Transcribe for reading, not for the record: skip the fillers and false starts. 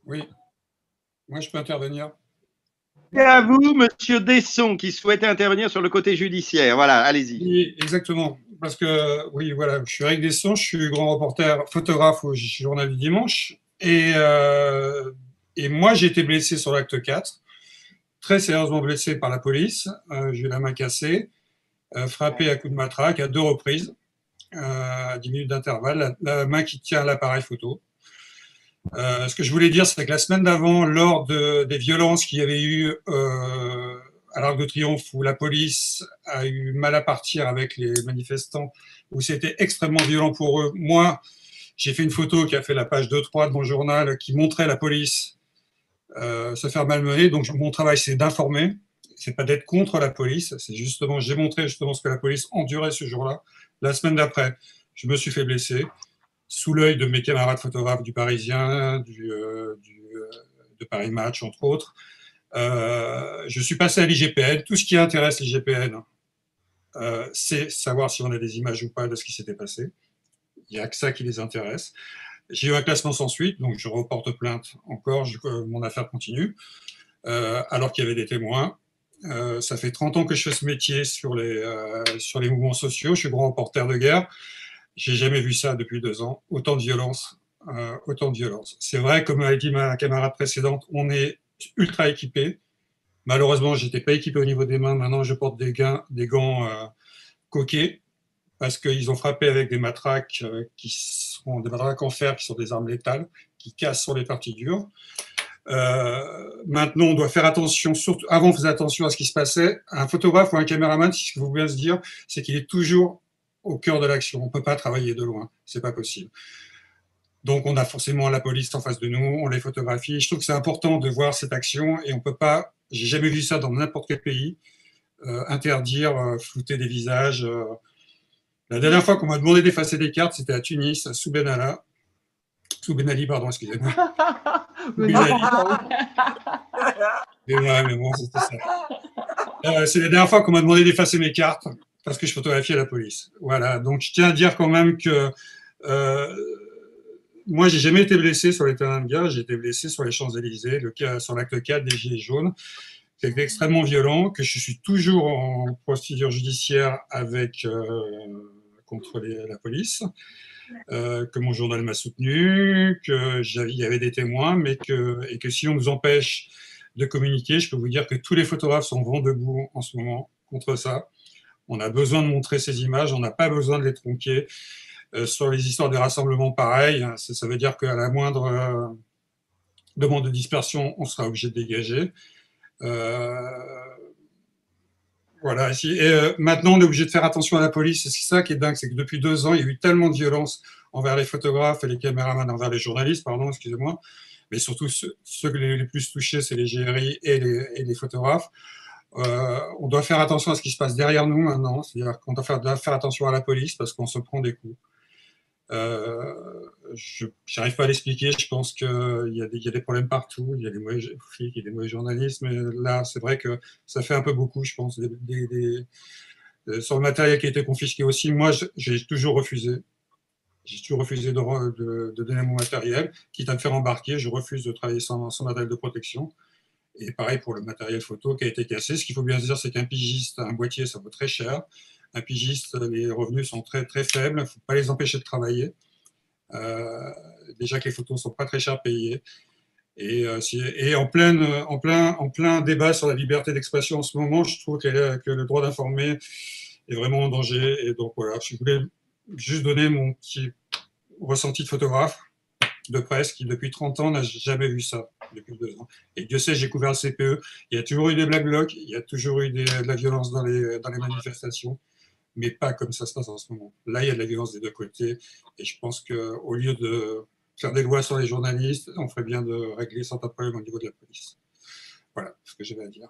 Oui, moi je peux intervenir. C'est à vous, monsieur Desson, qui souhaitait intervenir sur le côté judiciaire. Voilà, allez-y. Oui, exactement. Parce que, oui, voilà, je suis Eric Desson, je suis grand reporter, photographe au Journal du Dimanche. Et moi, j'ai été blessé sur l'acte 4, très sérieusement blessé par la police. J'ai eu la main cassée, frappé à coups de matraque à 2 reprises, à 10 minutes d'intervalle, la main qui tient l'appareil photo. Ce que je voulais dire, c'est que la semaine d'avant, lors des violences qu'il y avait eu à l'Arc de Triomphe, où la police a eu mal à partir avec les manifestants, où c'était extrêmement violent pour eux, moi, j'ai fait une photo qui a fait la page 2-3 de mon journal qui montrait la police se faire malmener. Donc mon travail, c'est d'informer, c'est pas d'être contre la police, c'est justement, j'ai montré justement ce que la police endurait ce jour-là. La semaine d'après, je me suis fait blesser sous l'œil de mes camarades photographes du Parisien, de Paris Match, entre autres. Je suis passé à l'IGPN. Tout ce qui intéresse l'IGPN, c'est savoir si on a des images ou pas de ce qui s'était passé. Il n'y a que ça qui les intéresse. J'ai eu un classement sans suite, donc je reporte plainte encore, mon affaire continue, alors qu'il y avait des témoins. Ça fait 30 ans que je fais ce métier sur les mouvements sociaux. Je suis grand reporter de guerre. J'ai jamais vu ça depuis 2 ans. Autant de violence. Autant de violence. C'est vrai, comme a dit ma camarade précédente, on est ultra équipé. Malheureusement, j'étais pas équipé au niveau des mains. Maintenant, je porte des gants coquets parce qu'ils ont frappé avec des matraques qui sont des matraques en fer, qui sont des armes létales, qui cassent sur les parties dures. Maintenant, on doit faire attention, surtout avant, on faisait attention à ce qui se passait. Un photographe ou un caméraman, ce qu'il faut bien se dire, c'est qu'il est toujours au cœur de l'action. On ne peut pas travailler de loin, c'est pas possible. Donc, on a forcément la police en face de nous, on les photographie. Je trouve que c'est important de voir cette action et on peut pas. J'ai jamais vu ça dans n'importe quel pays. Interdire, flouter des visages. La dernière fois qu'on m'a demandé d'effacer des cartes, c'était à Tunis, sous Ben Ali, pardon, excusez-moi. Mais Ben Ali. n'importe quoi. Mais ouais, mais bon, c'était ça. C'est la dernière fois qu'on m'a demandé d'effacer mes cartes parce que je photographiais la police. Voilà. Donc, je tiens à dire quand même que euh, moi, j'ai jamais été blessé sur les terrains de guerre. J'ai été blessé sur les Champs-Élysées, sur l'acte 4 des Gilets jaunes. C'était extrêmement violent, que je suis toujours en procédure judiciaire contre la police, que mon journal m'a soutenu, qu'il y avait des témoins, et que si on nous empêche de communiquer, je peux vous dire que tous les photographes sont vent debout en ce moment contre ça. On a besoin de montrer ces images, on n'a pas besoin de les tronquer. Sur les histoires des rassemblements, pareil, ça veut dire qu'à la moindre demande de dispersion, on sera obligé de dégager. Euh, voilà. Maintenant, on est obligé de faire attention à la police. Et c'est ça qui est dingue, c'est que depuis 2 ans, il y a eu tellement de violence envers les photographes et les caméramans, envers les journalistes, pardon, excusez-moi, mais surtout ceux les plus touchés, c'est les GRI et les photographes. On doit faire attention à ce qui se passe derrière nous maintenant, c'est-à-dire qu'on doit faire attention à la police parce qu'on se prend des coups. Je n'arrive pas à l'expliquer. Je pense qu'il y a des problèmes partout. Il y a des mauvais flics, il y a des mauvais journalistes. Mais là, c'est vrai que ça fait un peu beaucoup, je pense, sur le matériel qui a été confisqué aussi. Moi, j'ai toujours refusé. J'ai toujours refusé de donner mon matériel. Quitte à me faire embarquer, je refuse de travailler sans matériel de protection. Et pareil pour le matériel photo qui a été cassé. Ce qu'il faut bien se dire, c'est qu'un pigiste, un boîtier, ça vaut très cher. Un pigiste, les revenus sont très, très faibles. Il ne faut pas les empêcher de travailler. Euh, Déjà que les photos ne sont pas très cher payées. Et en plein débat sur la liberté d'expression en ce moment, je trouve que le droit d'informer est vraiment en danger. Et donc voilà, je voulais juste donner mon petit ressenti de photographe de presse qui, depuis 30 ans, n'a jamais vu ça, depuis 2 ans. Et Dieu sait, j'ai couvert le CPE. Il y a toujours eu des black blocs, il y a toujours eu de la violence dans les manifestations, mais pas comme ça se passe en ce moment. Là, il y a de la violence des deux côtés. Et je pense qu'au lieu de faire des lois sur les journalistes, on ferait bien de régler certains problèmes au niveau de la police. Voilà ce que j'avais à dire.